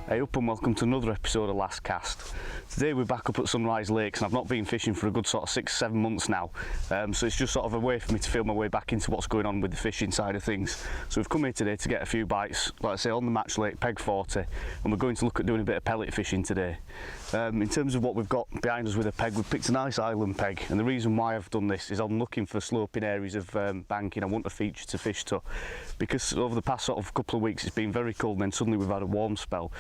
Hey up and welcome to another episode of Last Cast. Today we're back up at Sunrise Lakes and I've not been fishing for a good sort of 6-7 months now, so it's just sort of a way for me to feel my way back into what's going on with the fishing side of things. So we've come here today to get a few bites, like I say, on the Match Lake Peg 40, and we're going to look at doing a bit of pellet fishing today. In terms of what we've got behind us with a peg, we've picked a nice island peg, and the reason why I've done this is I'm looking for sloping areas of banking I want a feature to fish to, because over the past sort of couple of weeks it's been very cold and then suddenly we've had a warm spell.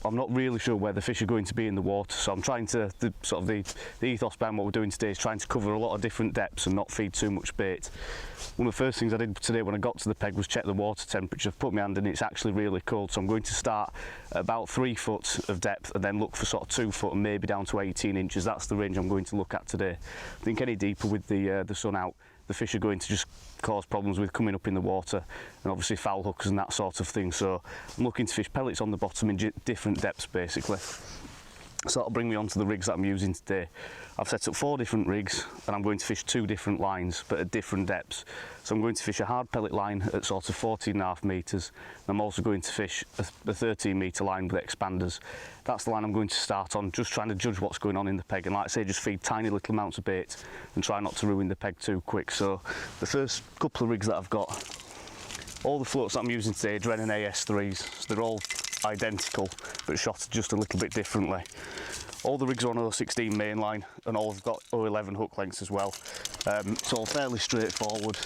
I'm not really sure where the fish are going to be in the water, so I'm trying to, the ethos behind what we're doing today is trying to cover a lot of different depths and not feed too much bait. One of the first things I did today when I got to the peg was check the water temperature. I've put my hand in, it's actually really cold, so I'm going to start at about 3 foot of depth and then look for sort of 2 foot and maybe down to 18 inches. That's the range I'm going to look at today. I think any deeper with the sun out, the fish are going to just cause problems with coming up in the water, and obviously foul hookers and that sort of thing. So I'm looking to fish pellets on the bottom in different depths basically. So that'll bring me on to the rigs that I'm using today. I've set up 4 different rigs and I'm going to fish 2 different lines but at different depths. So I'm going to fish a hard pellet line at sort of 14.5 metres. I'm also going to fish a 13 metre line with expanders. That's the line I'm going to start on, just trying to judge what's going on in the peg, and like I say, just feed tiny little amounts of bait and try not to ruin the peg too quick. So the first couple of rigs that I've got, all the floats that I'm using today are Drennan AS3s. So they're all identical but shot just a little bit differently. All the rigs are on 016 mainline and all have got 011 hook lengths as well. It's all fairly straightforward.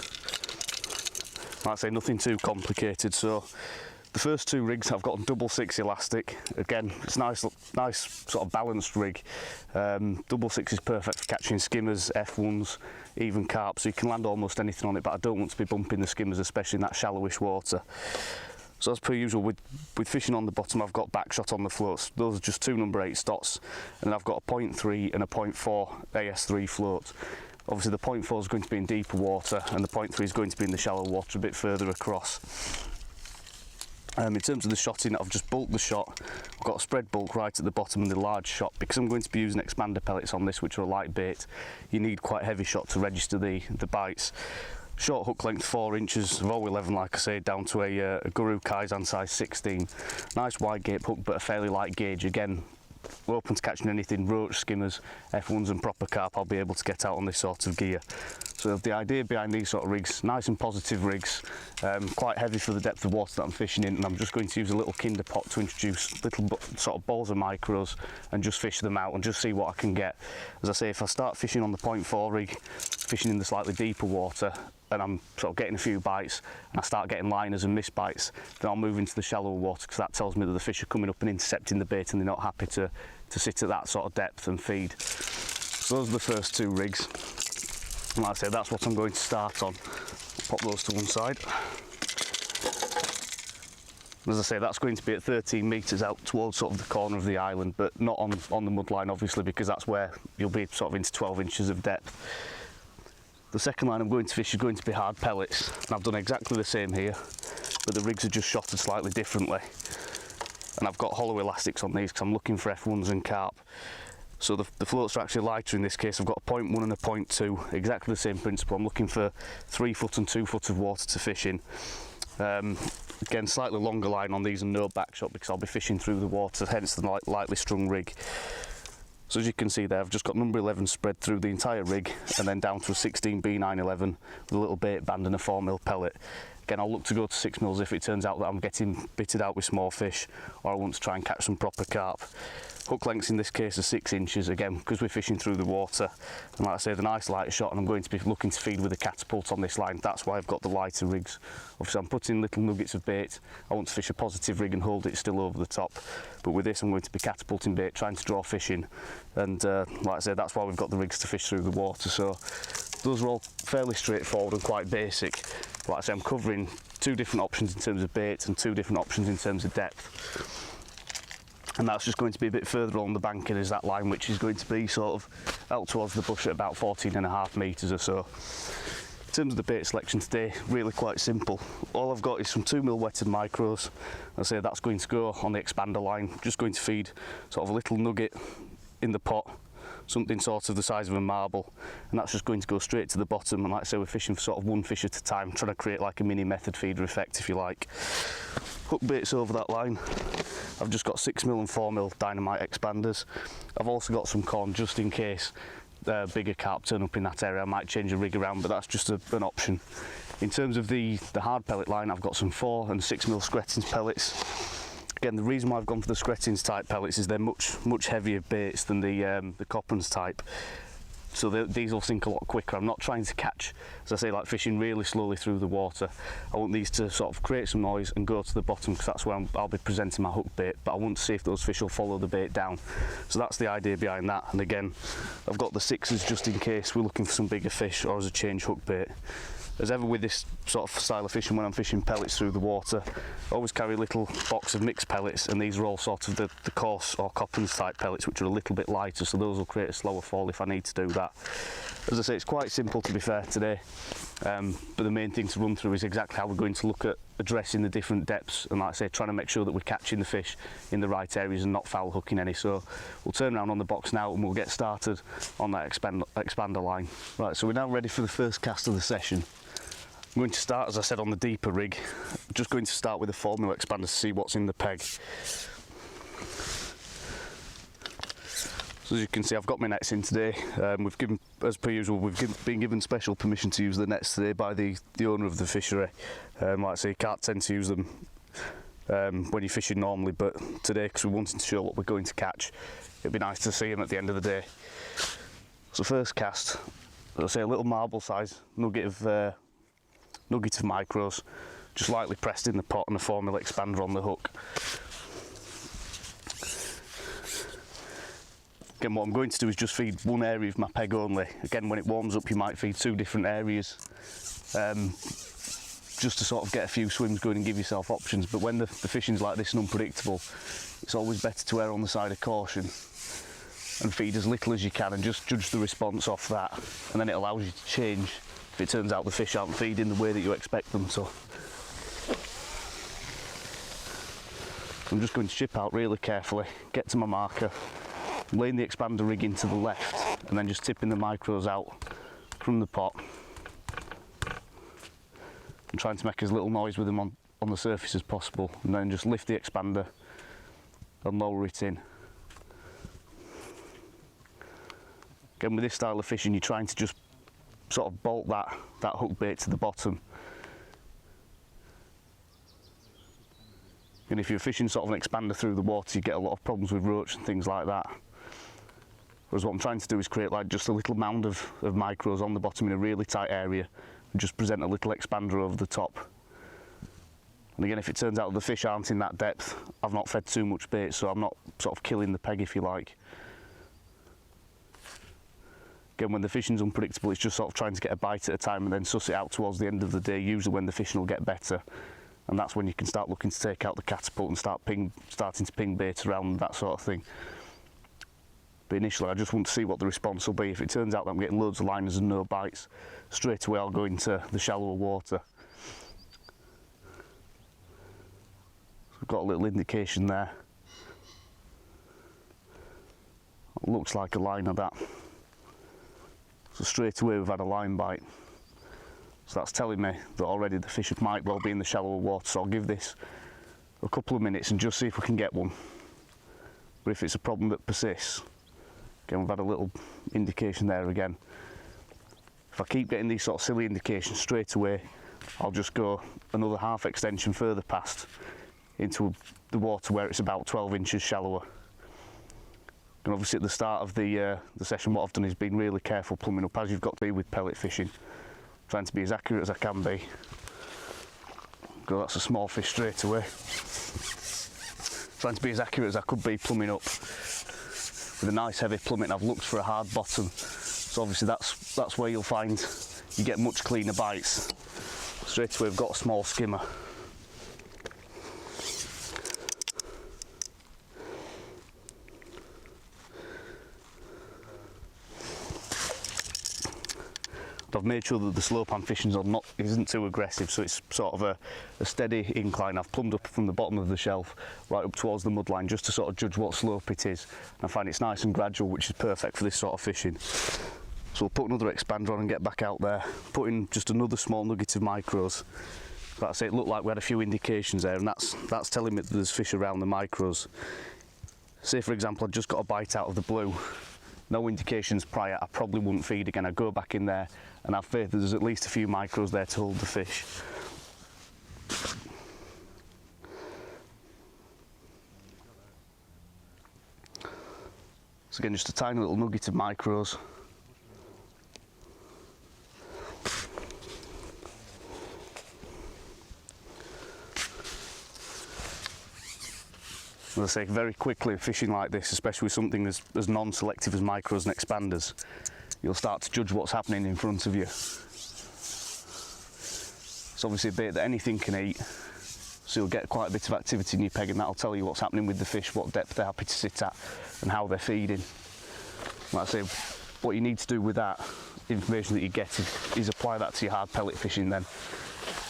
Like I say, nothing too complicated. So the first 2 rigs I've got 6 elastic. Again, it's nice sort of balanced rig. 6 is perfect for catching skimmers, F1s, even carp, so you can land almost anything on it, but I don't want to be bumping the skimmers, especially in that shallowish water. So as per usual with fishing on the bottom, I've got back shot on the floats. Those are just 2 number 8 dots, and then I've got a 0.3 and a 0.4 AS3 float. Obviously the 0.4 is going to be in deeper water and the 0.3 is going to be in the shallow water a bit further across. In terms of the shotting, I've just bulked the shot. I've got a spread bulk right at the bottom and the large shot. Because I'm going to be using expander pellets on this, which are a light bait, you need quite a heavy shot to register the bites. Short hook length 4 inches of 011, like I say, down to a Guru Kaizen size 16. Nice wide gape hook, but a fairly light gauge. Again, we're open to catching anything, roach, skimmers, F1s and proper carp I'll be able to get out on this sort of gear. So the idea behind these sort of rigs, nice and positive rigs, quite heavy for the depth of water that I'm fishing in, and I'm just going to use a little kinder pot to introduce little sort of balls of micros and just fish them out and just see what I can get. As I say, if I start fishing on the 0.4 rig, fishing in the slightly deeper water, and I'm sort of getting a few bites and I start getting liners and miss bites, then I'll move into the shallower water, because that tells me that the fish are coming up and intercepting the bait and they're not happy to sit at that sort of depth and feed. So those are the first 2 rigs, and like I say, that's what I'm going to start on. Pop those to one side. As I say, that's going to be at 13 metres out towards sort of the corner of the island, but not on the mud line obviously, because that's where you'll be sort of into 12 inches of depth. The second line I'm going to fish is going to be hard pellets, and I've done exactly the same here, but the rigs are just shotted slightly differently. And I've got hollow elastics on these because I'm looking for F1s and carp. So the floats are actually lighter in this case. I've got a 0.1 and a 0.2, exactly the same principle. I'm looking for 3 foot and 2 foot of water to fish in. Again, slightly longer line on these and no back shot because I'll be fishing through the water, hence the lightly strung rig. So as you can see there, I've just got number 11 spread through the entire rig and then down to a 16 B911 with a little bait band and a 4mm pellet. Again, I'll look to go to 6mm if it turns out that I'm getting bitted out with small fish or I want to try and catch some proper carp. Hook lengths in this case are 6 inches, again, because we're fishing through the water. And like I say, the nice lighter shot, and I'm going to be looking to feed with a catapult on this line. That's why I've got the lighter rigs. Obviously, I'm putting little nuggets of bait. I want to fish a positive rig and hold it still over the top. But with this, I'm going to be catapulting bait, trying to draw fish in. And like I say, that's why we've got the rigs to fish through the water. So those are all fairly straightforward and quite basic. Like I say, I'm covering 2 different options in terms of bait and 2 different options in terms of depth. And that's just going to be a bit further along the banking is that line, which is going to be sort of out towards the bush at about 14.5 metres or so. In terms of the bait selection today, really quite simple. All I've got is some 2mm wetted micros. I say that's going to go on the expander line, just going to feed sort of a little nugget in the pot, something sort of the size of a marble, and that's just going to go straight to the bottom. And like I say, we're fishing for sort of 1 fish at a time, trying to create like a mini method feeder effect if you like. Hook baits over that line, I've just got 6mm and 4mm dynamite expanders. I've also got some corn just in case bigger carp turn up in that area. I might change the rig around, but that's just an option. In terms of the hard pellet line, I've got some 4 and 6mm Skrettons pellets. Again, the reason why I've gone for the Skrettons type pellets is they're much heavier baits than the Coppens type. So these will sink a lot quicker. I'm not trying to catch, as I say, like fishing really slowly through the water. I want these to sort of create some noise and go to the bottom, because that's where I'll be presenting my hook bait, but I want to see if those fish will follow the bait down. So that's the idea behind that. And again, I've got the 6s just in case we're looking for some bigger fish or as a change hook bait. As ever with this sort of style of fishing, when I'm fishing pellets through the water, I always carry a little box of mixed pellets, and these are all sort of the coarse or Coppens type pellets, which are a little bit lighter, so those will create a slower fall if I need to do that. As I say, it's quite simple to be fair today, but the main thing to run through is exactly how we're going to look at addressing the different depths, and like I say, trying to make sure that we're catching the fish in the right areas and not foul hooking any. So we'll turn around on the box now and we'll get started on that expander line. Right, so we're now ready for the first cast of the session. I'm going to start, as I said, on the deeper rig. I'm just going to start with a 4mm expander to see what's in the peg. So as you can see, I've got my nets in today. We've given, as per usual, been given special permission to use the nets today by the owner of the fishery. Like I say, you can't tend to use them when you're fishing normally, but today, because we're wanting to show what we're going to catch, it'd be nice to see them at the end of the day. So first cast, as I say, a little marble size nugget of micros, just lightly pressed in the pot, and a 4mm expander on the hook. Again, what I'm going to do is just feed one area of my peg only. Again, when it warms up, you might feed 2 different areas, just to sort of get a few swims going and give yourself options. But when the fishing's like this and unpredictable, it's always better to err on the side of caution and feed as little as you can and just judge the response off that, and then it allows you to change if it turns out the fish aren't feeding the way that you expect them to. I'm just going to chip out really carefully, get to my marker, laying the expander rig into the left, and then just tipping the micros out from the pot and trying to make as little noise with them on the surface as possible, and then just lift the expander and lower it in. Again, with this style of fishing, you're trying to just sort of bolt that hook bait to the bottom. And if you're fishing sort of an expander through the water, you get a lot of problems with roach and things like that. Whereas what I'm trying to do is create like just a little mound of micros on the bottom in a really tight area and just present a little expander over the top. And again, if it turns out the fish aren't in that depth, I've not fed too much bait, so I'm not sort of killing the peg, if you like. Again, when the fishing's unpredictable, it's just sort of trying to get a bite at a time and then suss it out towards the end of the day, usually when the fishing will get better. And that's when you can start looking to take out the catapult and starting to ping bait around, that sort of thing. But initially, I just want to see what the response will be. If it turns out that I'm getting loads of liners and no bites, straight away I'll go into the shallower water. So we've got a little indication there. It looks like a liner, that. So straight away we've had a line bite. So that's telling me that already the fish might well be in the shallower water. So I'll give this a couple of minutes and just see if we can get one. But if it's a problem that persists, again, we've had a little indication there again. If I keep getting these sort of silly indications straight away, I'll just go another half extension further past into the water where it's about 12 inches shallower. And obviously at the start of the session, what I've done is been really careful plumbing up, as you've got to be with pellet fishing, trying to be as accurate as I can be. That's a small fish straight away. Trying to be as accurate as I could be plumbing up with a nice heavy plummet. I've looked for a hard bottom, so obviously that's where you'll find you get much cleaner bites. Straight away we've got a small skimmer. I've made sure that the slope I'm fishing on isn't too aggressive, so it's sort of a steady incline. I've plumbed up from the bottom of the shelf right up towards the mud line just to sort of judge what slope it is. And I find it's nice and gradual, which is perfect for this sort of fishing. So we'll put another expander on and get back out there, put in just another small nugget of micros, Like I say, it looked like we had a few indications there, and that's telling me that there's fish around the micros. Say for example I'd just got a bite out of the blue, no indications prior, I probably wouldn't feed again. I'd go back in there and have faith that there's at least a few micros there to hold the fish. So again, just a tiny little nugget of micros. As I say, very quickly fishing like this, especially with something as non-selective as micros and expanders, you'll start to judge what's happening in front of you. It's obviously a bait that anything can eat, so you'll get quite a bit of activity in your peg, and that'll tell you what's happening with the fish, what depth they're happy to sit at and how they're feeding. Like I say, what you need to do with that information that you get is apply that to your hard pellet fishing. Then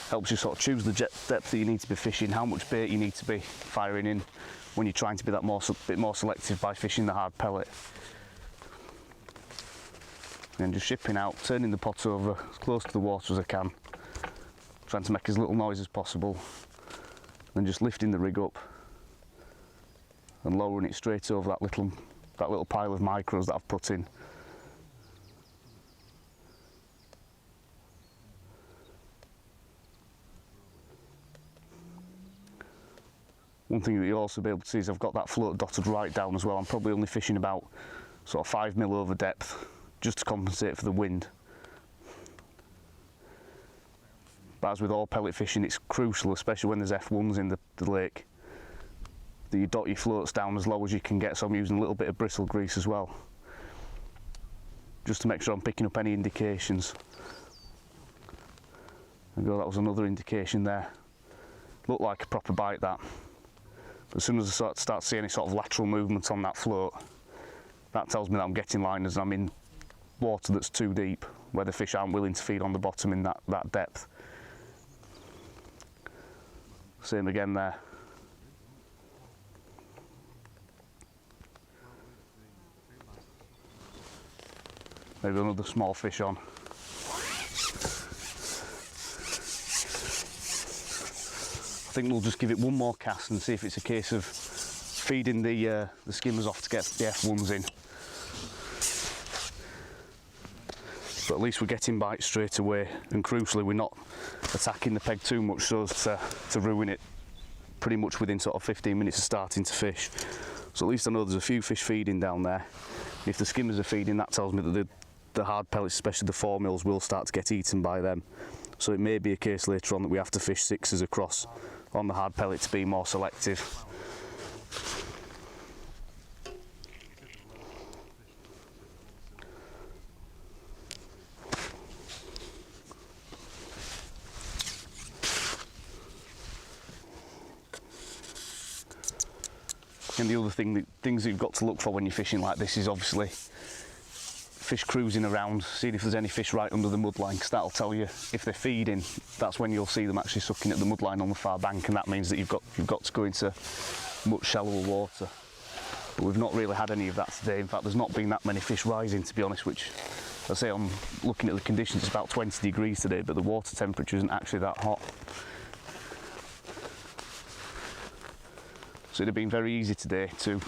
helps you sort of choose the depth that you need to be fishing, how much bait you need to be firing in when you're trying to be that bit more selective by fishing the hard pellet. And just shipping out, turning the pot over as close to the water as I can, trying to make as little noise as possible, and just lifting the rig up and lowering it straight over that little pile of micros that I've put in. One thing that you'll also be able to see is I've got that float dotted right down as well. I'm probably only fishing about sort of 5 mil over depth just to compensate for the wind. But as with all pellet fishing, it's crucial, especially when there's F1s in the lake, that you dot your floats down as low as you can get. So I'm using a little bit of bristle grease as well, just to make sure I'm picking up any indications. There you go, that was another indication there. Looked like a proper bite, that. But as soon as I start to see any sort of lateral movement on that float, that tells me that I'm getting liners and I'm in water that's too deep, where the fish aren't willing to feed on the bottom in that depth. Same again there. Maybe another small fish on. I think we'll just give it one more cast and see if it's a case of feeding the skimmers off to get the F1s in. But at least we're getting bites straight away, and crucially we're not attacking the peg too much so as to ruin it pretty much within sort of 15 minutes of starting to fish. So at least I know there's a few fish feeding down there. If the skimmers are feeding, that tells me that the hard pellets, especially the 4 mils, will start to get eaten by them. So it may be a case later on that we have to fish 6s across on the hard pellet to be more selective. And the other things that you've got to look for when you're fishing like this is obviously fish cruising around, seeing if there's any fish right under the mudline, because that'll tell you if they're feeding. That's when you'll see them actually sucking at the mudline on the far bank, and that means that you've got to go into much shallower water. But we've not really had any of that today. In fact, there's not been that many fish rising, to be honest, which I say, I'm looking at the conditions, it's about 20 degrees today, but the water temperature isn't actually that hot. So it'd have been very easy today to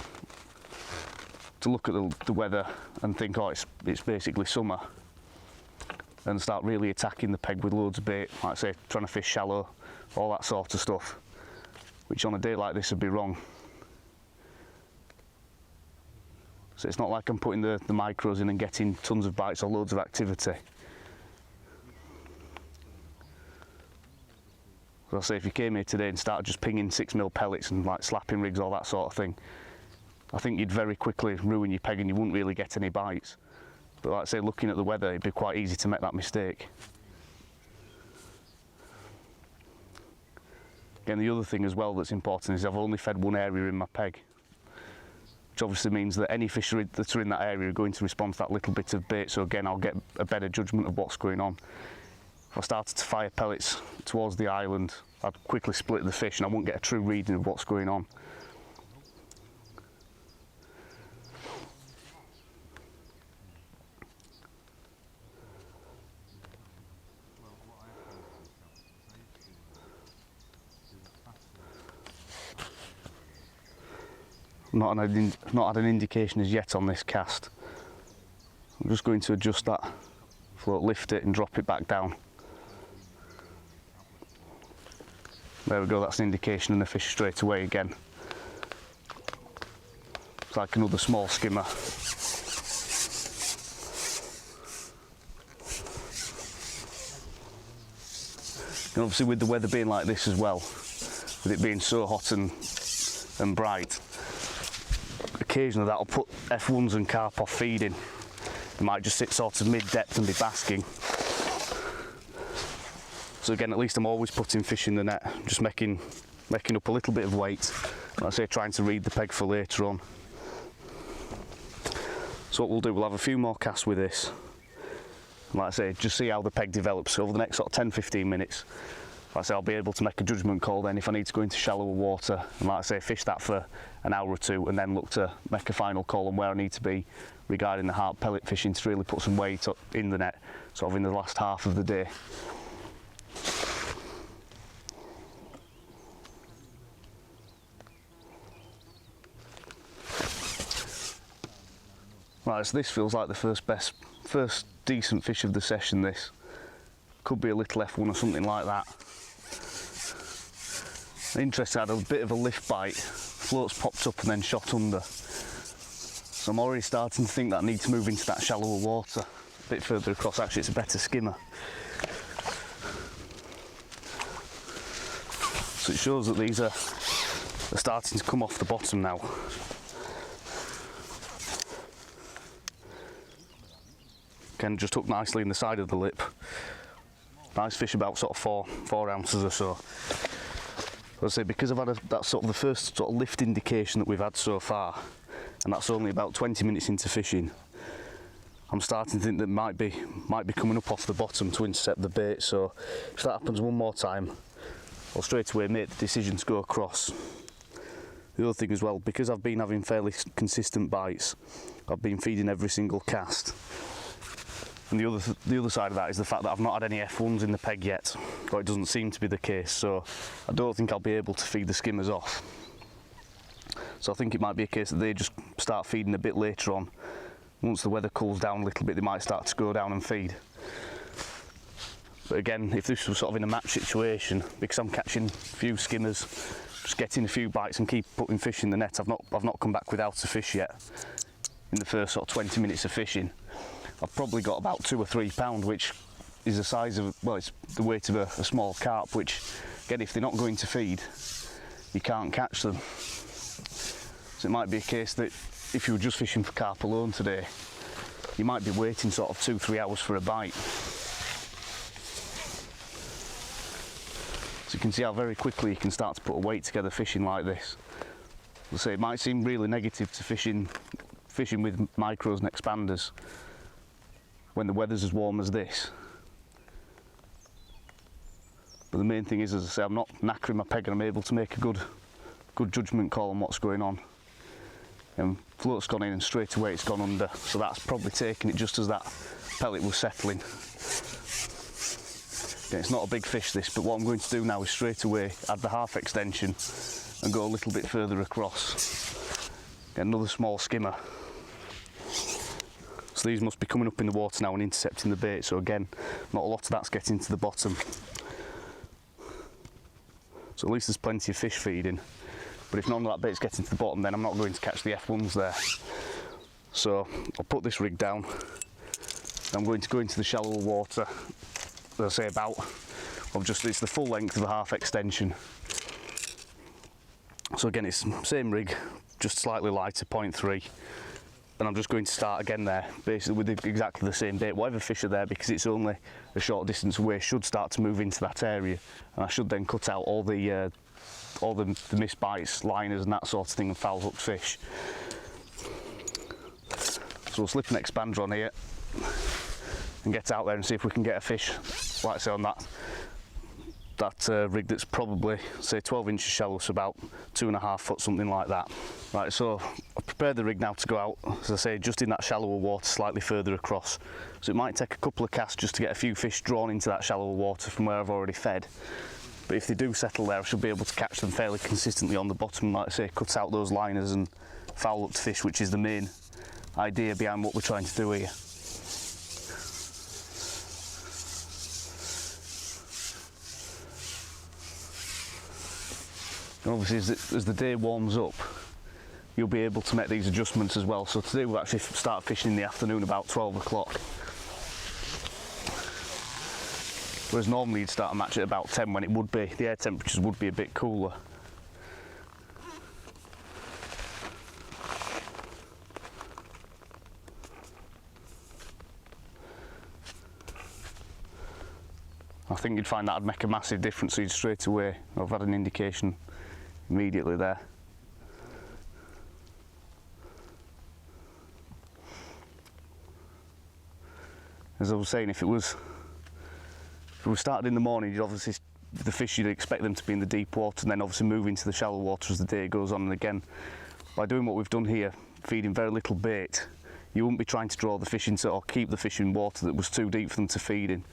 look at the weather and think, oh, it's basically summer, and start really attacking the peg with loads of bait, like I say, trying to fish shallow, all that sort of stuff, which on a day like this would be wrong. So it's not like I'm putting the micros in and getting tons of bites or loads of activity. So I say, if you came here today and started just pinging 6 mil pellets and like slapping rigs, all that sort of thing, I think you'd very quickly ruin your peg and you wouldn't really get any bites. But like I say, looking at the weather, it'd be quite easy to make that mistake. Again, the other thing as well that's important is I've only fed one area in my peg, which obviously means that any fish that are in that area are going to respond to that little bit of bait. So again, I'll get a better judgment of what's going on. If I started to fire pellets towards the island, I'd quickly split the fish and I won't get a true reading of what's going on. Not had an indication as yet on this cast. I'm just going to adjust that float, lift it and drop it back down. There we go, that's an indication, and the fish straight away again. It's like another small skimmer. And obviously with the weather being like this as well, with it being so hot and bright, occasionally that'll put F1s and carp off feeding. They might just sit sort of mid-depth and be basking. So again, at least I'm always putting fish in the net, just making up a little bit of weight. Like I say, trying to read the peg for later on. So what we'll do, we'll have a few more casts with this. And like I say, just see how the peg develops over the next sort of 10-15 minutes. Like I say, I'll be able to make a judgment call then if I need to go into shallower water. And like I say, fish that for an hour or two and then look to make a final call on where I need to be regarding the harp pellet fishing to really put some weight up in the net, sort of in the last half of the day. Right, so this feels like the first decent fish of the session. This could be a little F1 or something like that. Interesting, I had a bit of a lift bite, floats popped up and then shot under. So I'm already starting to think that I need to move into that shallower water, a bit further across. Actually, it's a better skimmer. So it shows that these are starting to come off the bottom now. Again, just hooked nicely in the side of the lip. Nice fish, about sort of four ounces or so. As I say, because I've had that's sort of the first sort of lift indication that we've had so far, and that's only about 20 minutes into fishing, I'm starting to think that might be coming up off the bottom to intercept the bait. So if that happens one more time, I'll straight away make the decision to go across. The other thing as well, because I've been having fairly consistent bites, I've been feeding every single cast. And the other side of that is the fact that I've not had any F1s in the peg yet, or it doesn't seem to be the case, so I don't think I'll be able to feed the skimmers off. So I think it might be a case that they just start feeding a bit later on. Once the weather cools down a little bit, they might start to go down and feed. But again, if this was sort of in a match situation, because I'm catching a few skimmers, just getting a few bites and keep putting fish in the net, I've not come back without a fish yet in the first sort of 20 minutes of fishing. I've probably got about 2 or 3 pound, which is the size of, well, it's the weight of a small carp, which, again, if they're not going to feed, you can't catch them. So it might be a case that if you were just fishing for carp alone today, you might be waiting sort of 2-3 hours for a bite. So you can see how very quickly you can start to put a weight together fishing like this. As I say, it might seem really negative to fishing with micros and expanders when the weather's as warm as this. But the main thing is, as I say, I'm not knackering my peg and I'm able to make a good judgment call on what's going on. And float's gone in and straight away it's gone under, so that's probably taking it just as that pellet was settling. Again, it's not a big fish this, but what I'm going to do now is straight away add the half extension and go a little bit further across. Get another small skimmer. So these must be coming up in the water now and intercepting the bait, so again, not a lot of that's getting to the bottom. So at least there's plenty of fish feeding, but if none of that bait's getting to the bottom, then I'm not going to catch the F1s there. So I'll put this rig down. I'm going to go into the shallower water, as I say, it's the full length of the half extension. So again, it's the same rig, just slightly lighter, 0.3. And I'm just going to start again there, basically with exactly the same bait. Whatever fish are there, because it's only a short distance away, should start to move into that area, and I should then cut out all the missed bites, liners and that sort of thing, and foul hooked fish. So we'll slip an expander on here and get out there and see if we can get a fish, like I say, on that rig that's probably, say, 12 inches shallow, so about 2.5 foot, something like that. Right, so I've prepared the rig now to go out, as I say, just in that shallower water, slightly further across. So it might take a couple of casts just to get a few fish drawn into that shallower water from where I've already fed. But if they do settle there, I should be able to catch them fairly consistently on the bottom, like I say, cut out those liners and foul up to fish, which is the main idea behind what we're trying to do here. And obviously as the day warms up, you'll be able to make these adjustments as well. So today we'll actually start fishing in the afternoon about 12 o'clock. Whereas normally you'd start a match at about 10 when it would be, the air temperatures would be a bit cooler. I think you'd find that'd make a massive difference, so you'd straight away, I've had an indication immediately there. As I was saying, if it was started in the morning, you'd obviously, the fish, you'd expect them to be in the deep water and then obviously move into the shallow water as the day goes on. And again, by doing what we've done here, feeding very little bait, you wouldn't be trying to draw the fish into or keep the fish in water that was too deep for them to feed in.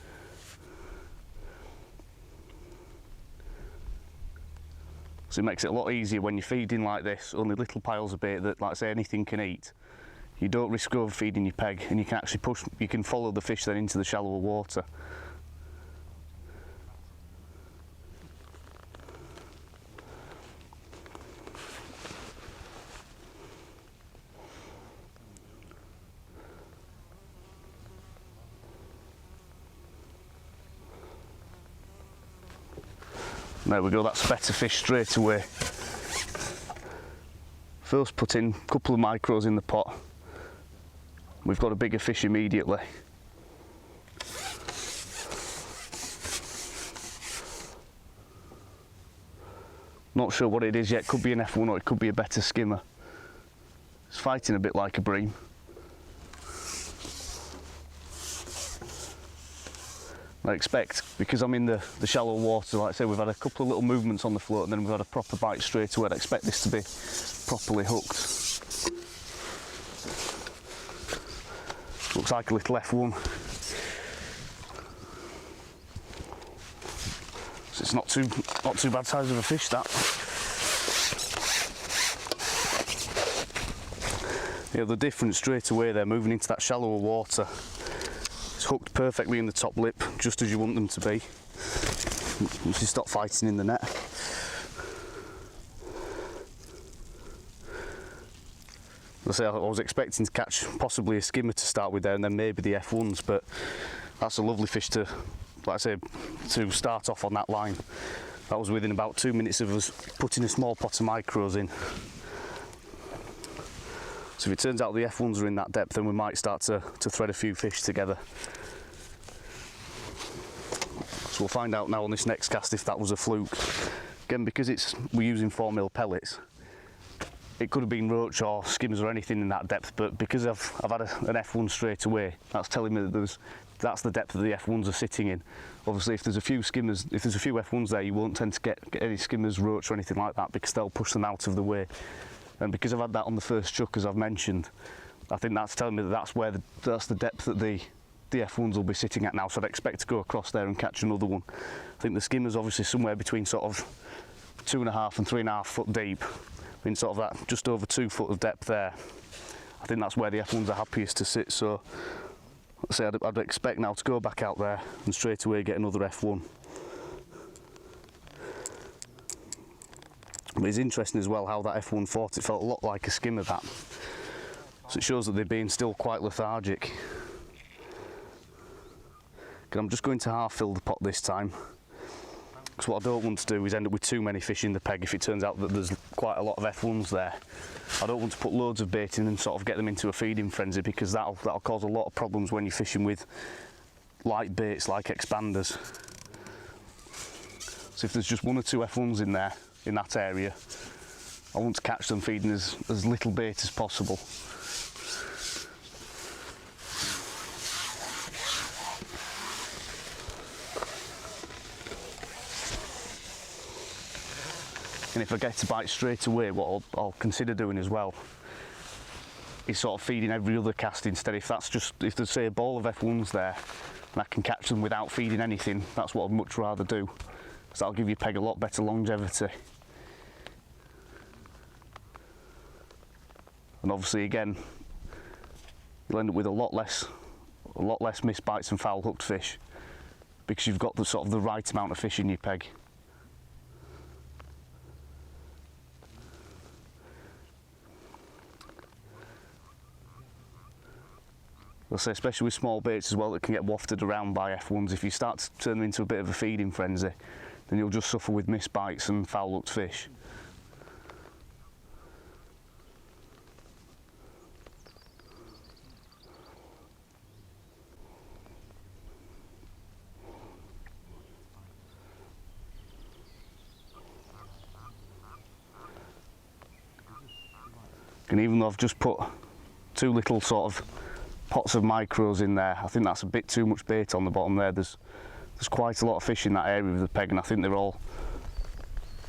So it makes it a lot easier when you're feeding like this, only little piles of bait that, like I say, anything can eat. You don't risk overfeeding your peg, and you can actually you can follow the fish then into the shallower water. There we go, that's better fish straight away. First put in a couple of micros in the pot. We've got a bigger fish immediately. Not sure what it is yet, could be an F1 or it could be a better skimmer. It's fighting a bit like a bream. I expect, because I'm in the shallow water, like I say, we've had a couple of little movements on the float and then we've had a proper bite straight away. I'd expect this to be properly hooked. Looks like a little F1. So it's not too bad size of a fish, that. Yeah, the difference straight away there, moving into that shallower water. It's hooked perfectly in the top lip, just as you want them to be. Once you stop fighting in the net. As I say, I was expecting to catch possibly a skimmer to start with there and then maybe the F1s, but that's a lovely fish to, like I say, to start off on that line. That was within about 2 minutes of us putting a small pot of micros in. So if it turns out the F1s are in that depth, then we might start to thread a few fish together. So we'll find out now on this next cast if that was a fluke. Again, because we're using 4mm pellets, it could have been roach or skimmers or anything in that depth, but because I've had an F1 straight away, that's telling me that that's the depth that the F1s are sitting in. Obviously, if there's a few skimmers, if there's a few F1s there, you won't tend to get any skimmers, roach or anything like that because they'll push them out of the way. And because I've had that on the first chuck, as I've mentioned, I think that's telling me that that's the depth that the F1s will be sitting at now. So I'd expect to go across there and catch another one. I think the skimmer's obviously somewhere between sort of 2.5 and 3.5 foot deep, in sort of that just over 2 foot of depth there. I think that's where the F1s are happiest to sit. So let's say I'd expect now to go back out there and straight away get another F1. But it's interesting as well how that F1 fought. It felt a lot like a skimmer, that. So it shows that they're being still quite lethargic. And I'm just going to half fill the pot this time, because what I don't want to do is end up with too many fish in the peg if it turns out that there's quite a lot of F1s there. I don't want to put loads of bait in and sort of get them into a feeding frenzy, because that'll cause a lot of problems when you're fishing with light baits like expanders. So if there's just 1 or 2 F1s in there, in that area, I want to catch them feeding as little bait as possible. And if I get to bite straight away, what I'll consider doing as well is sort of feeding every other cast instead. If there's say a ball of F1s there and I can catch them without feeding anything, that's what I'd much rather do, because that'll give your peg a lot better longevity. and obviously again you'll end up with a lot less missed bites and foul hooked fish, because you've got the sort of the right amount of fish in your peg. I'll say, especially with small baits as well that can get wafted around by F1s, if you start to turn them into a bit of a feeding frenzy, then you'll just suffer with missed bites and foul hooked fish. And even though I've just put 2 little sort of pots of micros in there, I think that's a bit too much bait on the bottom there. There's quite a lot of fish in that area with the peg, and I think they're all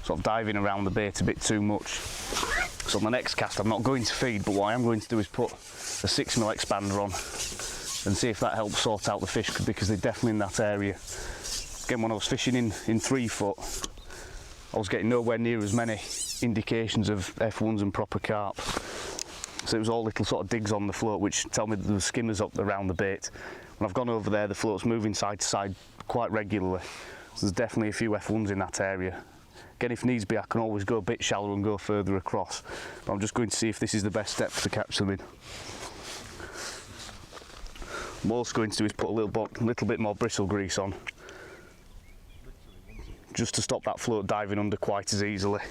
sort of diving around the bait a bit too much. So on the next cast I'm not going to feed, but what I am going to do is put a 6mm expander on and see if that helps sort out the fish, because they're definitely in that area. Again, when I was fishing in 3 foot, I was getting nowhere near as many indications of F1s and proper carp. So it was all little sort of digs on the float which tell me that there were skimmers up around the bait. When I've gone over there, the float's moving side to side quite regularly. So there's definitely a few F1s in that area. Again, if needs be, I can always go a bit shallower and go further across. But I'm just going to see if this is the best step to catch them in. What I'm also going to do is put a little bit more bristle grease on, just to stop that float diving under quite as easily.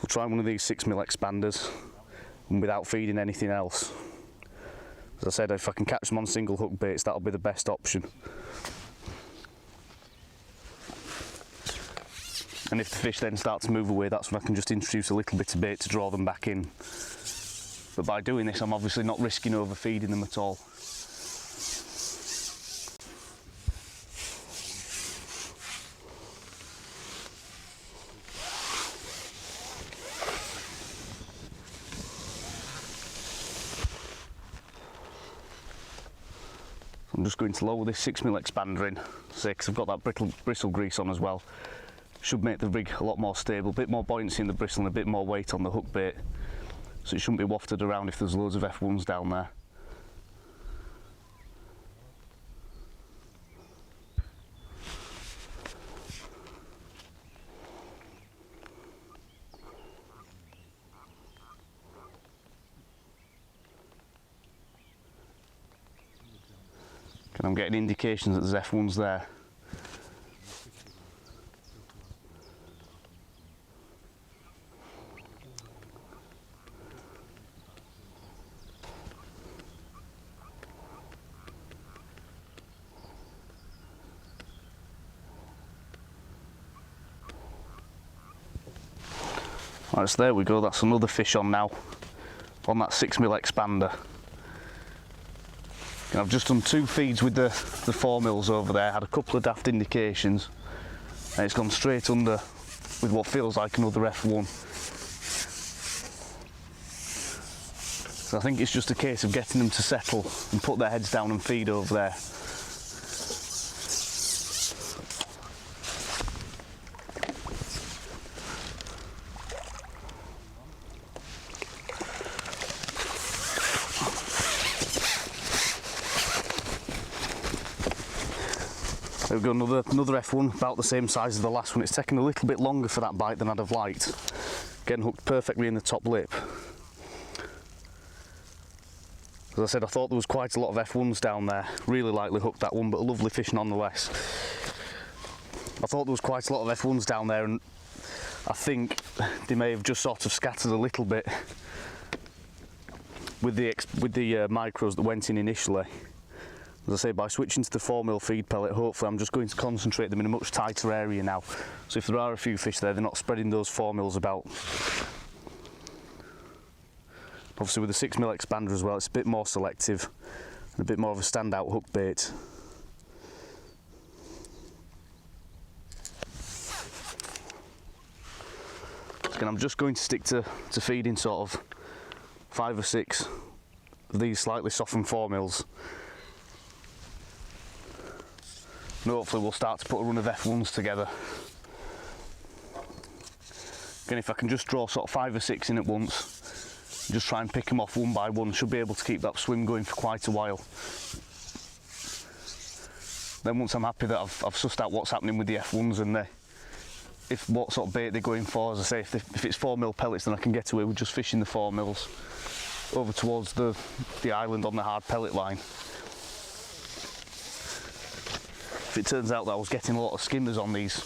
We'll try one of these 6mm expanders and without feeding anything else. As I said, if I can catch them on single hook baits, that'll be the best option. And if the fish then start to move away, that's when I can just introduce a little bit of bait to draw them back in. But by doing this, I'm obviously not risking overfeeding them at all. I'm just going to lower this 6mm expander in, because I've got that bristle grease on as well. Should make the rig a lot more stable, a bit more buoyancy in the bristle and a bit more weight on the hook bait, so it shouldn't be wafted around if there's loads of F1s down there. And I'm getting indications that there's F1s there. Right, so there we go, that's another fish on now, on that 6mm expander. And I've just done 2 feeds with the 4mm over there, had a couple of daft indications, and it's gone straight under with what feels like another F1. So I think it's just a case of getting them to settle and put their heads down and feed over there. There we go, another F1, about the same size as the last one. It's taken a little bit longer for that bite than I'd have liked. Getting hooked perfectly in the top lip. As I said, I thought there was quite a lot of F1s down there. Really lightly hooked that one, but a lovely fish nonetheless. I thought there was quite a lot of F1s down there, and I think they may have just sort of scattered a little bit with the micros that went in initially. As I say, by switching to the 4mm feed pellet, hopefully I'm just going to concentrate them in a much tighter area now. So if there are a few fish there, they're not spreading those 4mm about. Obviously with the 6mm expander as well, it's a bit more selective and a bit more of a standout hook bait. And I'm just going to stick to feeding sort of 5 or 6 of these slightly softened 4mm. And hopefully we'll start to put a run of F1s together. Again, if I can just draw sort of 5 or 6 in at once, just try and pick them off one by one, should be able to keep that swim going for quite a while. Then once I'm happy that I've sussed out what's happening with the F1s and if what sort of bait they're going for, as I say, if it's 4mm pellets, then I can get away with just fishing the 4mm over towards the island on the hard pellet line. If it turns out that I was getting a lot of skimmers on these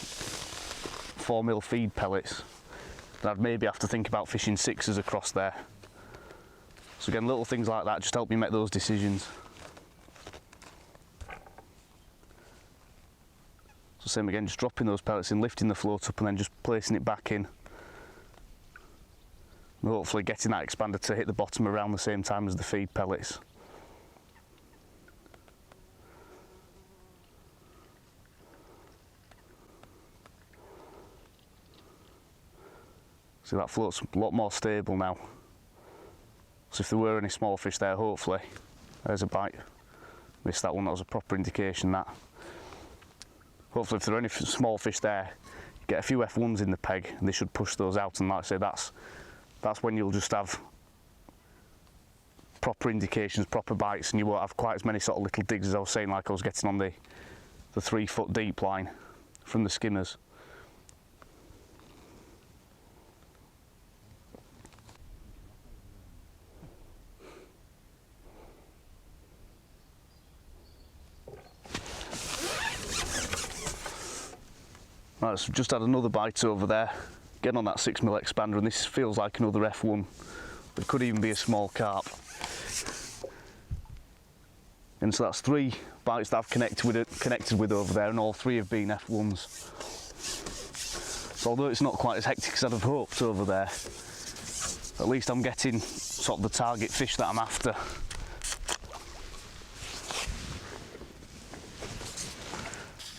4mm feed pellets, then I'd maybe have to think about fishing 6s across there. So again, little things like that just help me make those decisions. So same again, just dropping those pellets in, lifting the float up and then just placing it back in. And hopefully getting that expander to hit the bottom around the same time as the feed pellets. See, that float's a lot more stable now. So if there were any small fish there, hopefully, there's a bite. Missed that one, that was a proper indication that. Hopefully if there are any small fish there, get a few F1s in the peg and they should push those out, and like I say, that's when you'll just have proper indications, proper bites, and you won't have quite as many sort of little digs as I was saying, like I was getting on the 3 foot deep line from the skimmers. Right, so just had another bite over there, getting on that 6mm expander, and this feels like another F1. It could even be a small carp. And so that's 3 bites that I've connected with over there, and all 3 have been F1s. So although it's not quite as hectic as I'd have hoped over there, at least I'm getting sort of the target fish that I'm after.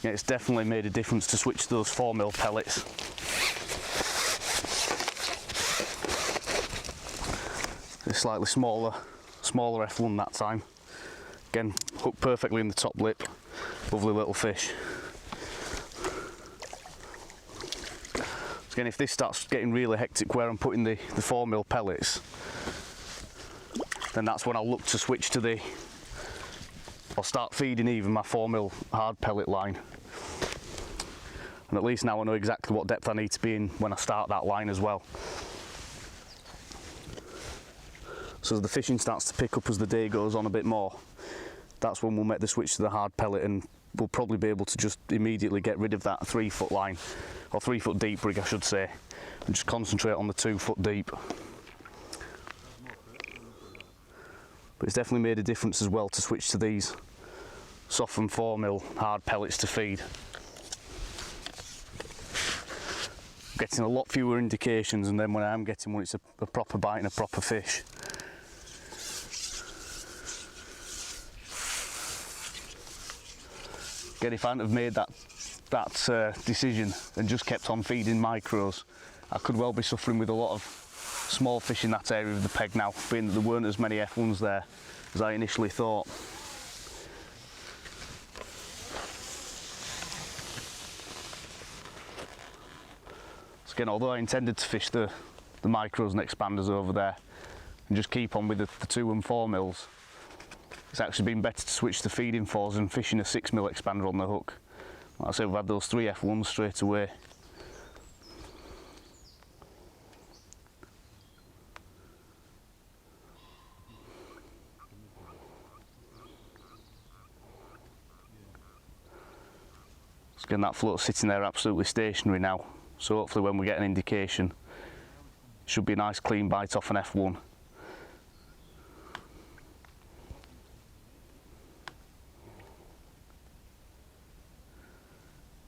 Yeah, it's definitely made a difference to switch to those 4mm pellets. A slightly smaller F1 that time. Again, hooked perfectly in the top lip. Lovely little fish. So again, if this starts getting really hectic where I'm putting the 4mm pellets, then that's when I'll look to switch to I'll start feeding even my 4mm hard pellet line. And at least now I know exactly what depth I need to be in when I start that line as well. So as the fishing starts to pick up as the day goes on a bit more, that's when we'll make the switch to the hard pellet, and we'll probably be able to just immediately get rid of that 3 foot line, or 3 foot deep rig I should say, and just concentrate on the 2 foot deep. But it's definitely made a difference as well to switch to these softened 4mm hard pellets to feed. Getting a lot fewer indications, and then when I am getting one, it's a proper bite and a proper fish. Again, if I hadn't have made that decision and just kept on feeding micros, I could well be suffering with a lot of small fish in that area of the peg now, being that there weren't as many F1s there as I initially thought. So again, although I intended to fish the micros and expanders over there and just keep on with the 2 and 4mm, it's actually been better to switch to feeding 4s and fishing a 6mm expander on the hook. Like I say, we've had those 3 F1s straight away. So again, that float's sitting there absolutely stationary now, so hopefully when we get an indication, it should be a nice clean bite off an F1.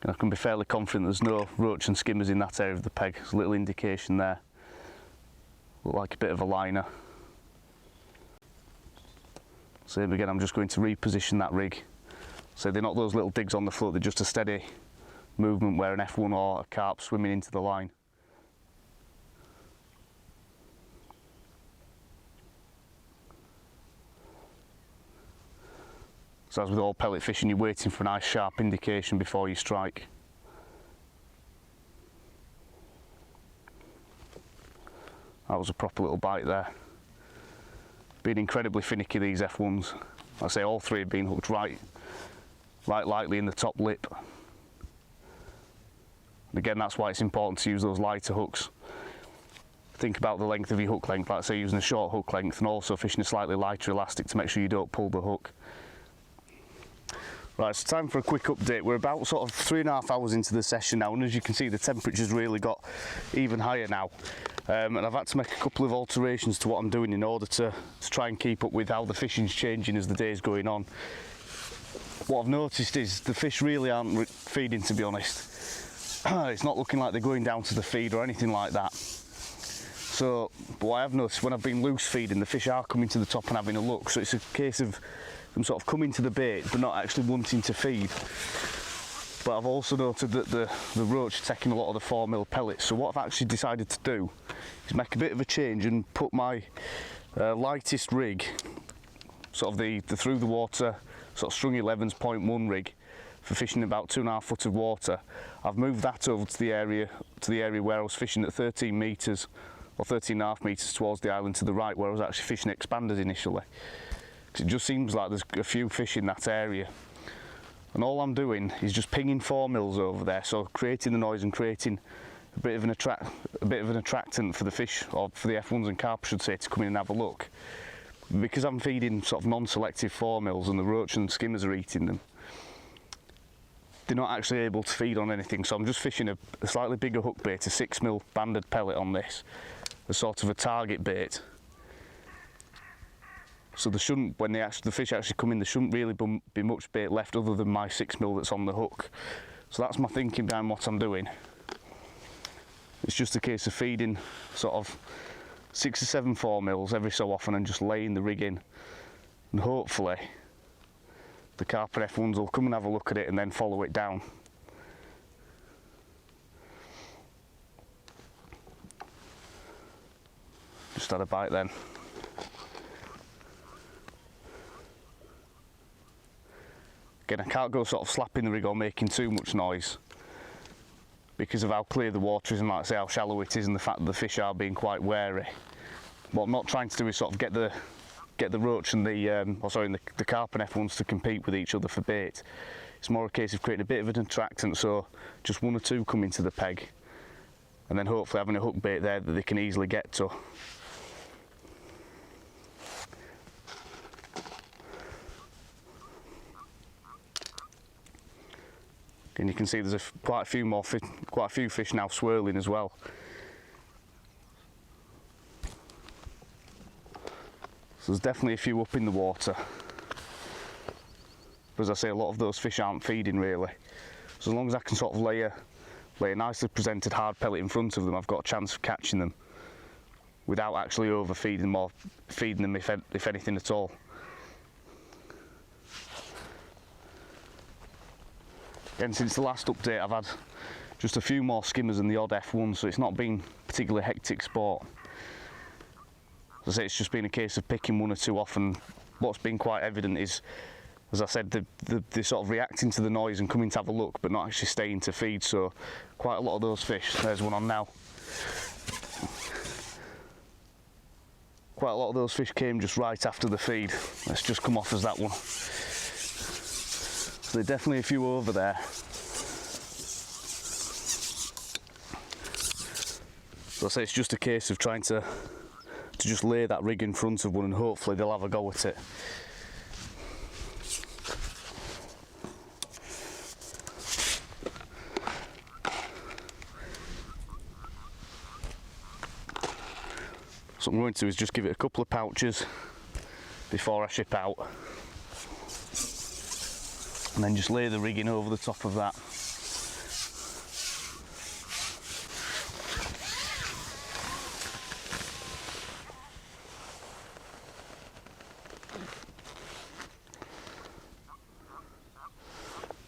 And I can be fairly confident there's no roach and skimmers in that area of the peg. There's a little indication there. Look like a bit of a liner. So again, I'm just going to reposition that rig. So they're not those little digs on the float, they're just a steady movement where an F1 or a carp swimming into the line. So as with all pellet fishing, you're waiting for a nice sharp indication before you strike. That was a proper little bite there. Been incredibly finicky, these F1s. I say all three have been hooked right lightly in the top lip. And again, that's why it's important to use those lighter hooks. Think about the length of your hook length, like say using a short hook length, and also fishing a slightly lighter elastic to make sure you don't pull the hook. Right, it's time for a quick update. We're about sort of 3.5 hours into the session now, and as you can see, the temperature's really got even higher now. And I've had to make a couple of alterations to what I'm doing in order to try and keep up with how the fishing's changing as the day's going on. What I've noticed is the fish really aren't feeding, to be honest. It's not looking like they're going down to the feed or anything like that. So, but what I have noticed, when I've been loose feeding, the fish are coming to the top and having a look. So it's a case of them sort of coming to the bait, but not actually wanting to feed. But I've also noted that the roach are taking a lot of the 4mm pellets. So what I've actually decided to do is make a bit of a change and put my lightest rig, sort of the through the water, sort of strung 11s 0.1 rig for fishing about 2.5 foot of water. I've moved that over to the area where I was fishing at 13 metres or 13.5 metres towards the island to the right, where I was actually fishing expanders initially. Because it just seems like there's a few fish in that area. And all I'm doing is just pinging 4mm over there, so creating the noise and creating a bit of an attractant for the fish, or for the F1s and carp, I should say, to come in and have a look. Because I'm feeding sort of non-selective 4mm and the roach and skimmers are eating them, they're not actually able to feed on anything. So I'm just fishing a slightly bigger hook bait, a 6mm banded pellet on this, as sort of a target bait. So there shouldn't, when the fish actually come in, there shouldn't really be much bait left other than my 6mm that's on the hook. So that's my thinking behind what I'm doing. It's just a case of feeding sort of 6 or 7 4mm every so often and just laying the rig in. And hopefully the carp and F1s will come and have a look at it and then follow it down. Just had a bite then. Again, I can't go sort of slapping the rig or making too much noise because of how clear the water is and, like I say, how shallow it is, and the fact that the fish are being quite wary. What I'm not trying to do is sort of get the roach and the carp and F1s to compete with each other for bait. It's more a case of creating a bit of an attractant, so just 1 or 2 come into the peg, and then hopefully having a hook bait there that they can easily get to. And you can see there's quite a few fish now swirling as well. So there's definitely a few up in the water. But as I say, a lot of those fish aren't feeding really. So as long as I can sort of lay a nicely presented hard pellet in front of them, I've got a chance of catching them without actually overfeeding them or feeding them if anything at all. And since the last update, I've had just a few more skimmers and the odd F1, so it's not been particularly hectic sport. As I say, it's just been a case of picking 1 or 2 off, and what's been quite evident is, as I said, they're sort of reacting to the noise and coming to have a look, but not actually staying to feed. So quite a lot of those fish, there's one on now. Quite a lot of those fish came just right after the feed. Let's just come off as that one. So there's definitely a few over there. So I say it's just a case of trying to just lay that rig in front of one, and hopefully they'll have a go at it. So what I'm going to do is just give it a couple of pouches before I ship out, and then just lay the rig in over the top of that.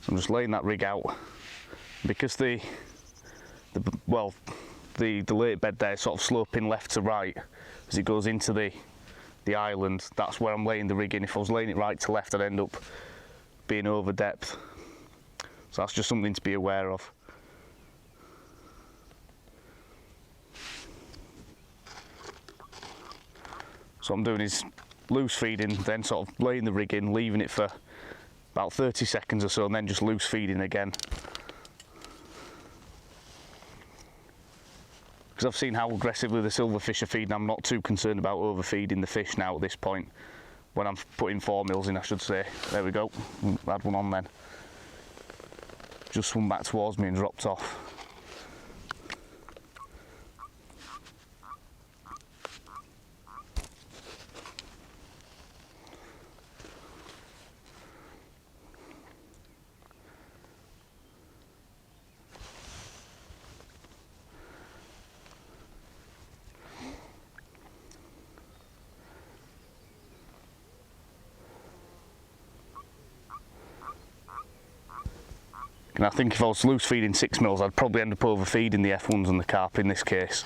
So I'm just laying that rig out because the lake bed there is sort of sloping left to right as it goes into the island. That's where I'm laying the rig in. If I was laying it right to left, I'd end up being over depth. So that's just something to be aware of. So what I'm doing is loose feeding, then sort of laying the rig in, leaving it for about 30 seconds or so, and then just loose feeding again. Because I've seen how aggressively the silverfish are feeding, I'm not too concerned about overfeeding the fish now at this point. When I'm putting 4 mils in, I should say. There we go, add one on then. Just swum back towards me and dropped off. And I think if I was loose feeding 6 mils, I'd probably end up overfeeding the F1s and the carp in this case.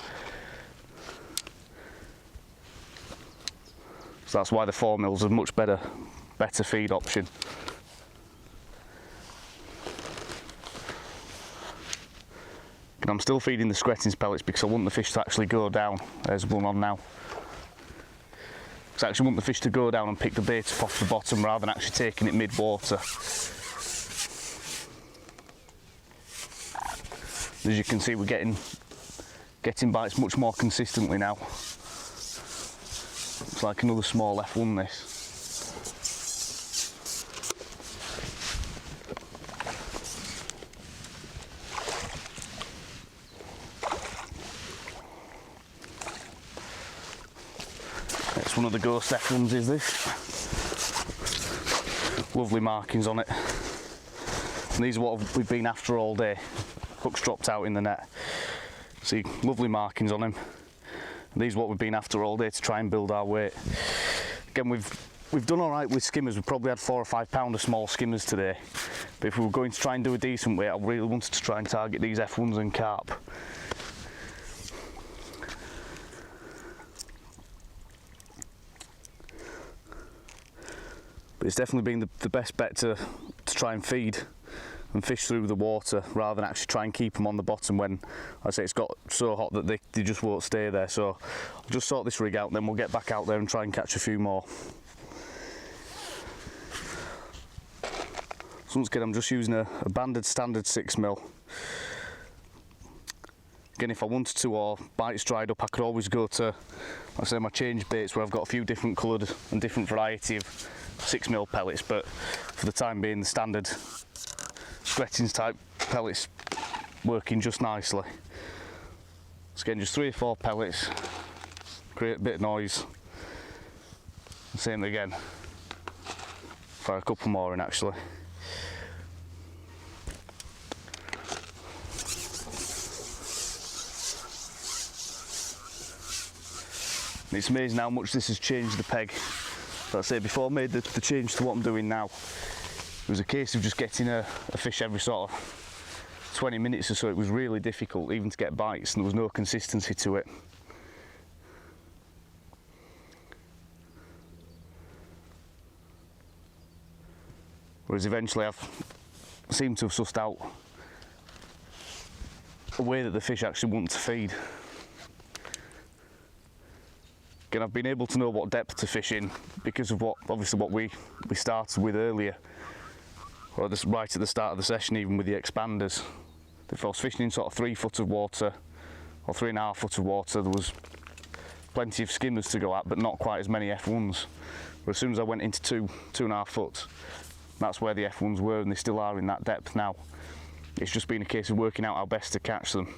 So that's why the 4 mils is a much better feed option. And I'm still feeding the Skretton's pellets because I want the fish to actually go down. There's one on now. Because I actually want the fish to go down and pick the bait up off the bottom rather than actually taking it mid-water. As you can see, we're getting bites much more consistently now. It's like another small F1 this. It's one of the ghost F1s is this. Lovely markings on it. And these are what we've been after all day. Hook's dropped out in the net. See, lovely markings on him. And these are what we've been after all day to try and build our weight. Again, we've done all right with skimmers. We've probably had 4 or 5 pound of small skimmers today. But if we were going to try and do a decent weight, I really wanted to try and target these F1s and carp. But it's definitely been the best bet to try and feed and fish through the water rather than actually try and keep them on the bottom when, I say, it's got so hot that they just won't stay there. So I'll just sort this rig out and then we'll get back out there and try and catch a few more. So once again, I'm just using a banded standard 6 mil. Again, if I wanted to, or bites dried up, I could always go to, like I say, my change baits where I've got a few different coloured and different variety of 6 mil pellets, but for the time being, the standard Skretton's type pellets working just nicely. So again, just 3 or 4 pellets, create a bit of noise. Same again, fire a couple more in actually. And it's amazing how much this has changed the peg. Like I say, before I made the change to what I'm doing now, it was a case of just getting a fish every sort of 20 minutes or so. It was really difficult even to get bites and there was no consistency to it. Whereas eventually I've seemed to have sussed out a way that the fish actually want to feed. Again, I've been able to know what depth to fish in because of obviously what we started with earlier. Or right at the start of the session, even with the expanders. If I was fishing in sort of 3 foot of water or 3.5 foot of water, there was plenty of skimmers to go at, but not quite as many F1s. But as soon as I went into 2.5 foot, that's where the F1s were, and they still are in that depth now. It's just been a case of working out how best to catch them.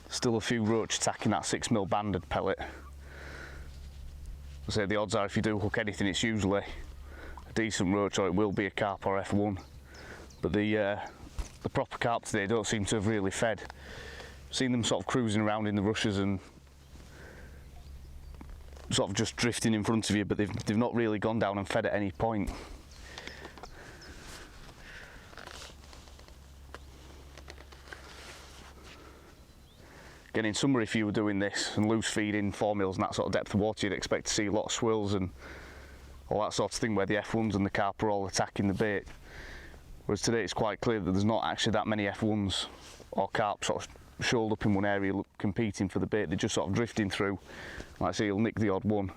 Still a few roach attacking that 6 mil banded pellet. I say the odds are if you do hook anything, it's usually a decent roach or it will be a carp or F1. But the proper carp today don't seem to have really fed. I've seen them sort of cruising around in the rushes and sort of just drifting in front of you, but they've not really gone down and fed at any point. Again, in summer, if you were doing this and loose feeding 4 mils and that sort of depth of water, you'd expect to see a lot of swirls and all that sort of thing where the F1s and the carp are all attacking the bait. Whereas today it's quite clear that there's not actually that many F1s or carp sort of shoaled up in one area competing for the bait. They're just sort of drifting through. Like I say, he'll nick the odd one.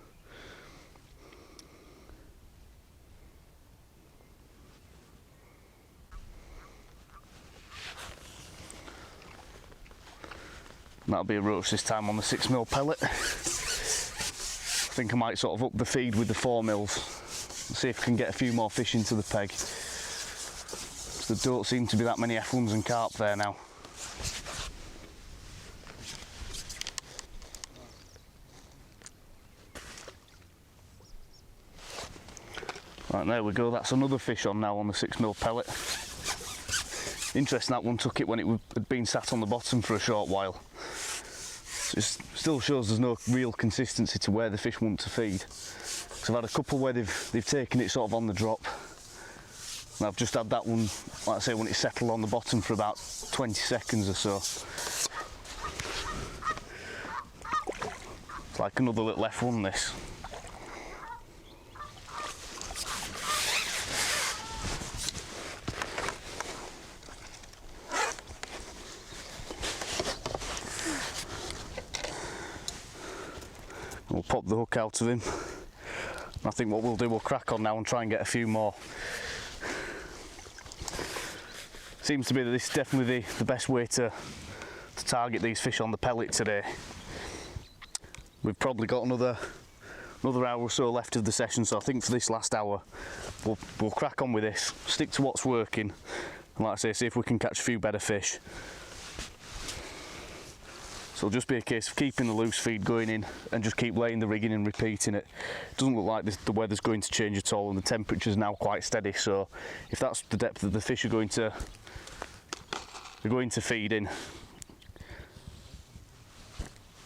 That'll be a roach this time on the 6mm pellet. I think I might sort of up the feed with the 4mm. See if I can get a few more fish into the peg. There don't seem to be that many F1s and carp there now. Right, there we go, that's another fish on now on the 6mm pellet. Interesting, that one took it when it had been sat on the bottom for a short while. So it still shows there's no real consistency to where the fish want to feed. So I've had a couple where they've taken it sort of on the drop. And I've just had that one, like I say, when it settled on the bottom for about 20 seconds or so. It's like another little F1 this. We'll pop the hook out of him. I think what we'll do, we'll crack on now and try and get a few more. Seems to be that this is definitely the best way to target these fish on the pellet today. We've probably got another hour or so left of the session, so I think for this last hour we'll crack on with this, stick to what's working, and like I say, see if we can catch a few better fish. So it'll just be a case of keeping the loose feed going in and just keep laying the rigging and repeating it. It doesn't look like the weather's going to change at all, and the temperature's now quite steady, so if that's the depth that the fish are going to feed in,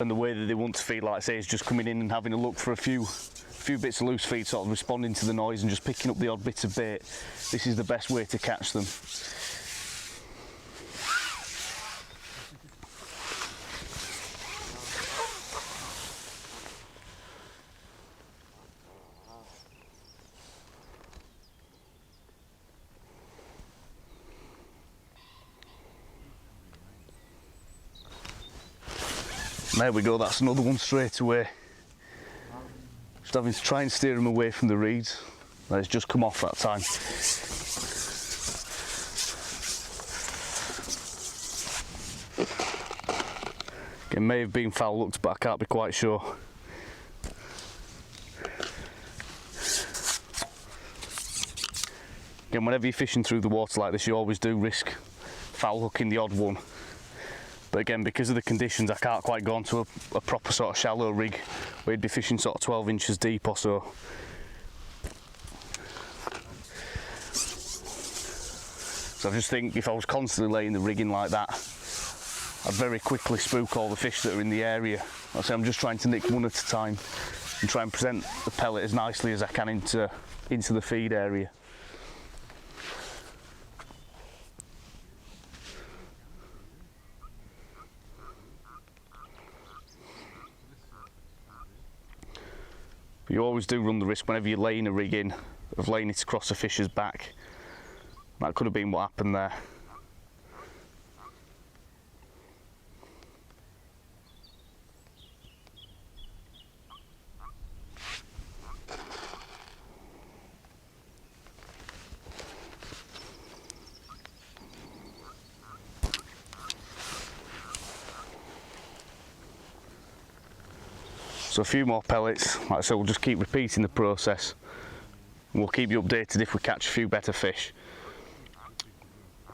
and the way that they want to feed, like I say, is just coming in and having a look for a few bits of loose feed, sort of responding to the noise and just picking up the odd bit of bait, this is the best way to catch them. There we go, that's another one straight away. Just having to try and steer him away from the reeds. It's just come off that time. It may have been foul looked, but I can't be quite sure. Again, whenever you're fishing through the water like this, you always do risk foul hooking the odd one. But again, because of the conditions, I can't quite go onto a proper sort of shallow rig where you'd be fishing sort of 12 inches deep or so. So I just think if I was constantly laying the rigging like that, I'd very quickly spook all the fish that are in the area. Like I say, I'm just trying to nick one at a time and try and present the pellet as nicely as I can into the feed area. You always do run the risk whenever you're laying a rig in of laying it across a fish's back. That could have been what happened there. So a few more pellets, like I said, we'll just keep repeating the process and we'll keep you updated if we catch a few better fish.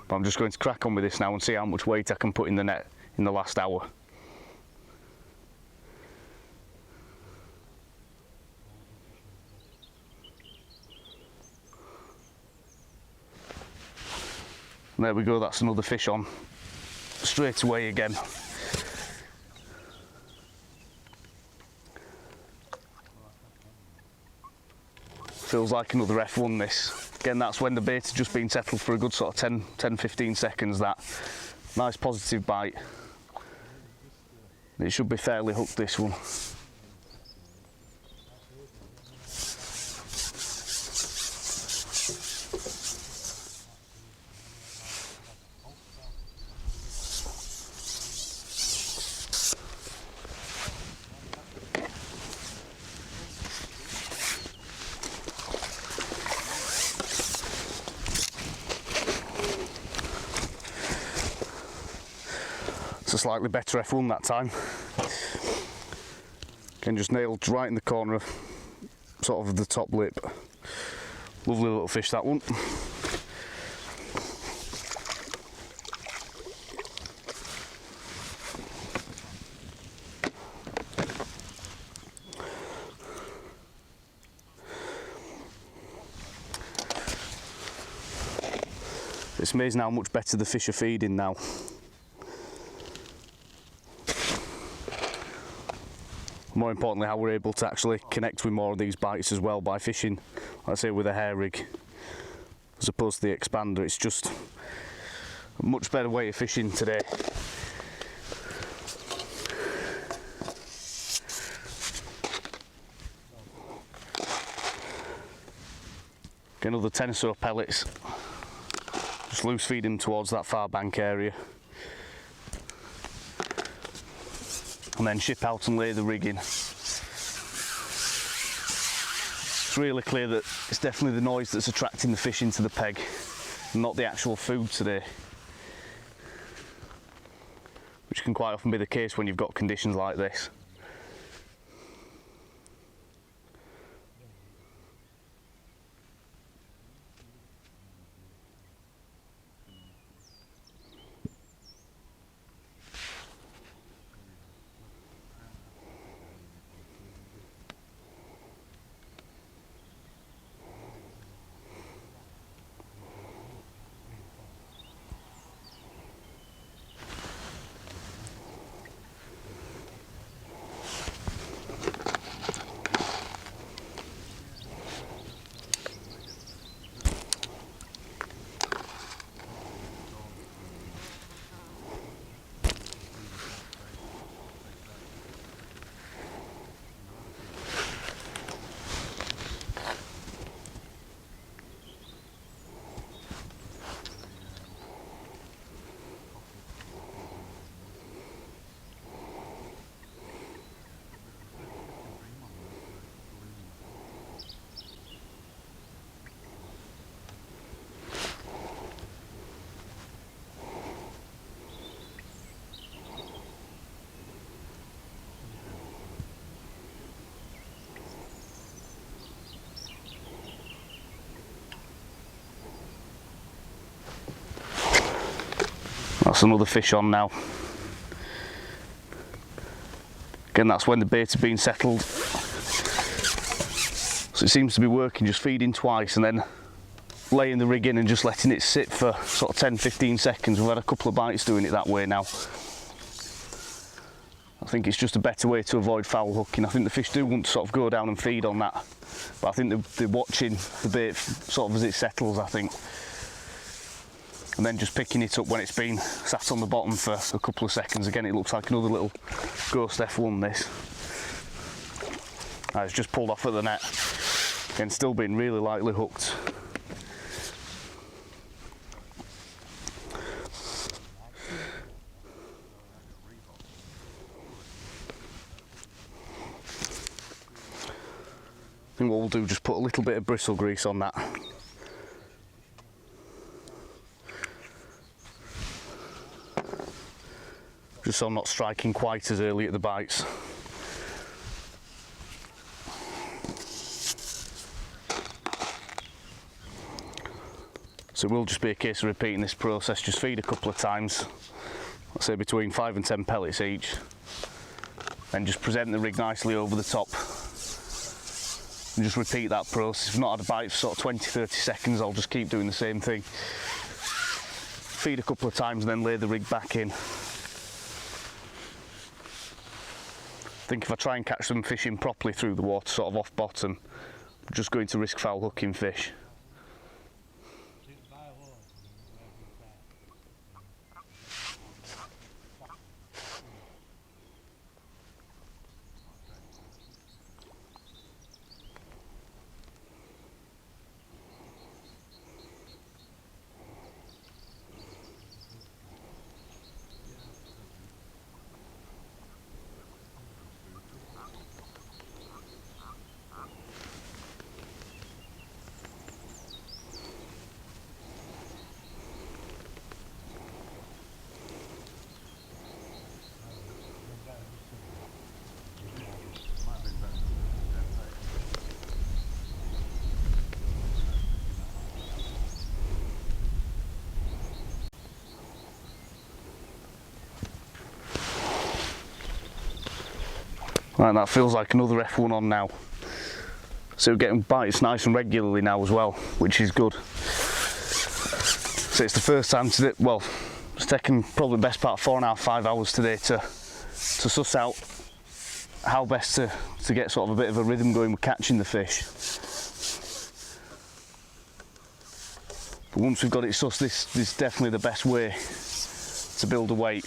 But I'm just going to crack on with this now and see how much weight I can put in the net in the last hour. And there we go, that's another fish on straight away again. Feels like another F1 this. Again, that's when the bait has just been settled for a good sort of 10-15 seconds. That nice positive bite. It should be fairly hooked, this one. It's a slightly better F1 that time. Again, just nailed right in the corner of sort of the top lip. Lovely little fish, that one. It's amazing how much better the fish are feeding now. More importantly, how we're able to actually connect with more of these bites as well by fishing, let's say with a hair rig, as opposed to the expander. It's just a much better way of fishing today. Get another 10 or so pellets. Just loose feed them towards that far bank area. And then ship out and lay the rig in. It's really clear that it's definitely the noise that's attracting the fish into the peg, not the actual food today. Which can quite often be the case when you've got conditions like this. That's another fish on now. Again, that's when the bait has been settled. So it seems to be working, just feeding twice and then laying the rig in and just letting it sit for sort of 10-15 seconds. We've had a couple of bites doing it that way now. I think it's just a better way to avoid foul hooking. I think the fish do want to sort of go down and feed on that, but I think they're watching the bait sort of as it settles, I think. And then just picking it up when it's been sat on the bottom for a couple of seconds. Again, it looks like another little ghost F1 this. It's just pulled off at the net. Again, still being really lightly hooked. I think what we'll do, just put a little bit of bristle grease on that. Just so I'm not striking quite as early at the bites. So it will just be a case of repeating this process. Just feed a couple of times, let's say between 5 and 10 pellets each, then just present the rig nicely over the top and just repeat that process. If I've not had a bite for sort of 20-30 seconds, I'll just keep doing the same thing. Feed a couple of times and then lay the rig back in. I think if I try and catch them fishing properly through the water, sort of off bottom, I'm just going to risk foul hooking fish. Right, that feels like another F1 on now. So we're getting bites nice and regularly now as well, which is good. So it's the first time today, well, it's taken probably the best part of 4.5 to 5 hours today to suss out how best to get sort of a bit of a rhythm going with catching the fish. But once we've got it sussed, this is definitely the best way to build a weight.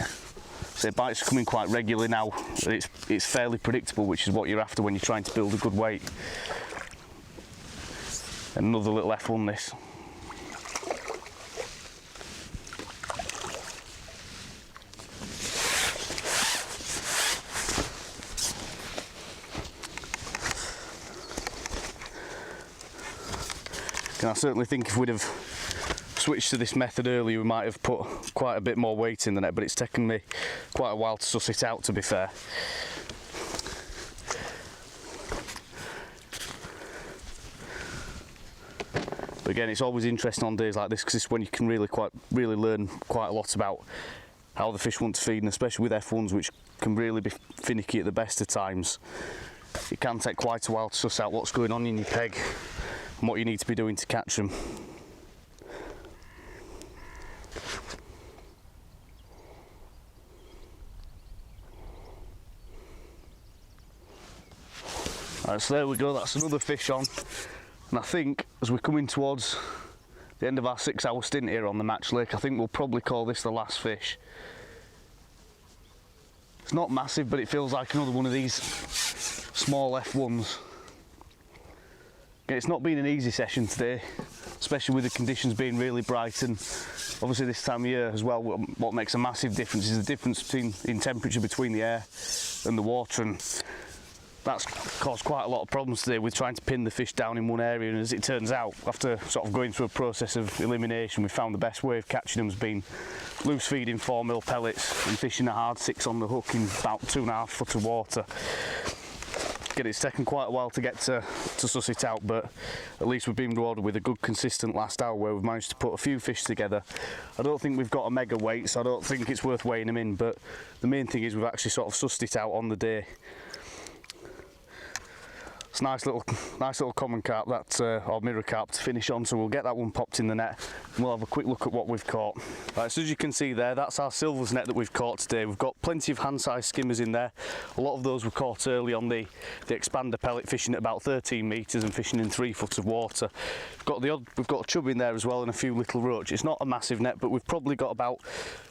So bites are coming quite regularly now. It's fairly predictable, which is what you're after when you're trying to build a good weight. Another little F1 this. And I certainly think if we'd have switched to this method earlier, we might have put quite a bit more weight in the net, but it's taken me quite a while to suss it out, to be fair. But again, it's always interesting on days like this, because it's when you can really learn quite a lot about how the fish want to feed, and especially with F1s, which can really be finicky at the best of times. It can take quite a while to suss out what's going on in your peg and what you need to be doing to catch them. Alright, so there we go, that's another fish on. And I think as we're coming towards the end of our 6-hour stint here on the Match Lake, I think we'll probably call this the last fish. It's not massive, but it feels like another one of these small F1s. It's not been an easy session today, especially with the conditions being really bright, and obviously this time of year as well, what makes a massive difference is the difference in temperature between the air and the water, and that's caused quite a lot of problems today with trying to pin the fish down in one area. And as it turns out, after sort of going through a process of elimination, we found the best way of catching them has been loose feeding 4mm pellets and fishing a hard 6 on the hook in about 2.5 foot of water. Again, it's taken quite a while to get to suss it out, but at least we've been rewarded with a good consistent last hour where we've managed to put a few fish together. I don't think we've got a mega weight, so I don't think it's worth weighing them in, but the main thing is we've actually sort of sussed it out on the day. It's a nice little common carp, or mirror carp to finish on, so we'll get that one popped in the net and we'll have a quick look at what we've caught. Right, so as you can see there, that's our silvers net that we've caught today. We've got plenty of hand-sized skimmers in there. A lot of those were caught early on the expander pellet, fishing at about 13 metres and fishing in 3 foot of water. We've got a chub in there as well and a few little roach. It's not a massive net, but we've probably got about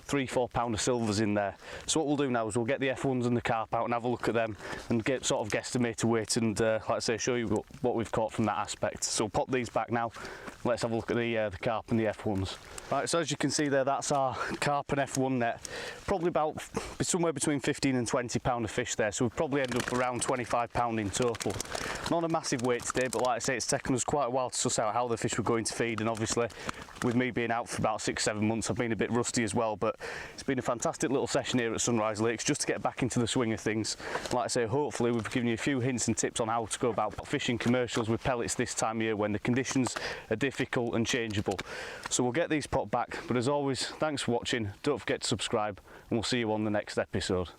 3-4 pound of silvers in there. So what we'll do now is we'll get the F1s and the carp out and have a look at them and get sort of guesstimate a weight and like I say, show you what we've caught from that aspect. So we'll pop these back now. Let's have a look at the carp and the F1s. Right, so as you can see there, that's our carp and F1 net. Probably about somewhere between 15 and 20 pound of fish there, so we've probably ended up around 25 pound in total. Not a massive weight today, but like I say, it's taken us quite a while to suss out how the fish were going to feed, and obviously with me being out for about 6-7 months, I've been a bit rusty as well, but it's been a fantastic little session here at Sunrise Lakes just to get back into the swing of things. Like I say, hopefully we've given you a few hints and tips on how to go about fishing commercials with pellets this time of year when the conditions are difficult and changeable. So we'll get these popped back, but as always, thanks for watching, don't forget to subscribe, and we'll see you on the next episode.